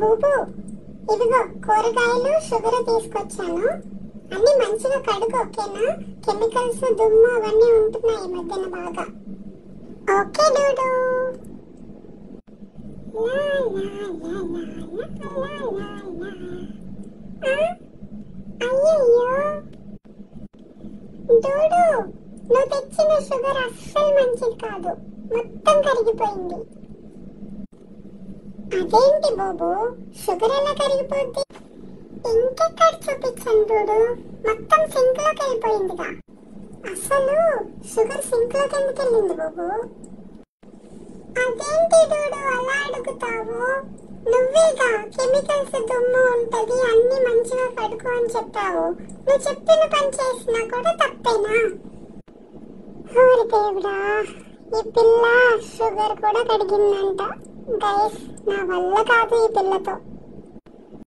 బూబు, ఇదిగో కూరగాయలు షుగర్ తీసుకొచ్చాను. అన్ని మంచిగా కడుగు, ఓకేనా? కెమికల్స్ దుమ్ము అవన్నీ ఉంటున్నాయి ఈ మధ్యన బాగా. ఓకే డూడు. లా లా లా లా లా లా లా. అయ్యయ్యో డూడు, నువ్వు తెచ్చిన షుగర్ అస్సలు మంచిది కాదు, మొత్తం కరిగిపోయింది. అదేంటి బాబు, షుగర్ ఎలా కరిగిపోద్ది? ఇంకెక్కడ చూపించాను చూడు, మొత్తం సింక్ లోకి వెళ్ళిపోయిందిగా. అసలు షుగర్ సింక్ లోకి ఎందుకు వెళ్ళింది బాబు? అదేంటి డూడు అలా అడుగుతావు? నువ్వేగా కెమికల్స్ దుమ్ము ఉంటది, అన్ని మంచిగా కడుకో అని చెప్పావు. నువ్వు చెప్పిన పని చేసినా కూడా తప్పేనా? ఓరి దేవుడా, ఈ పిల్ల షుగర్ కూడా కడిగిందంట. గైస్, నా వల్ల కాదు ఈ పిల్లతో.